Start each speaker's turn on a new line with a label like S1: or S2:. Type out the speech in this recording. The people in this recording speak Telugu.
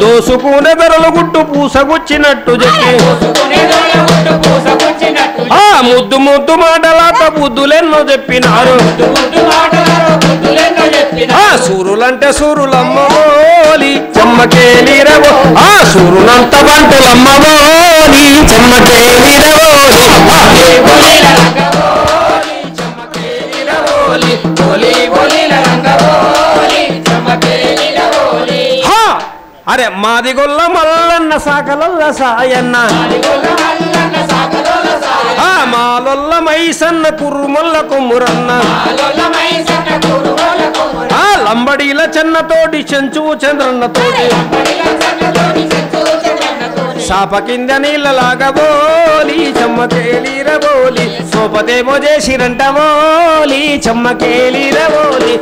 S1: దోసుకునే దొరలు గుట్టు పూసగుచ్చినట్టు చెప్పి ముద్దు ముద్దు మాటలాట బుద్ధులెన్నో చెప్పినారు సూరులంటే సూరులమ్మోలి చెమ్మకేలిరవో సూరులంత బంటులమ్మోలి చెమ్మకేలిరవోలి అరే మాదిగొల్ల మల్లన్న సాకలల్ల సాయన్న మాలొల్ల మైసన్న కుర్రుమల్ల కొమ్మురన్న లంబడీల చెన్నతోటి చెంచువు చంద్రన్నతోటి సాప కింద నీళ్ళలాగబోలి చెమ్మకేలిరబోలి సోపదేమో చేసిరంటబోలి చెమ్మకేలిరబోలి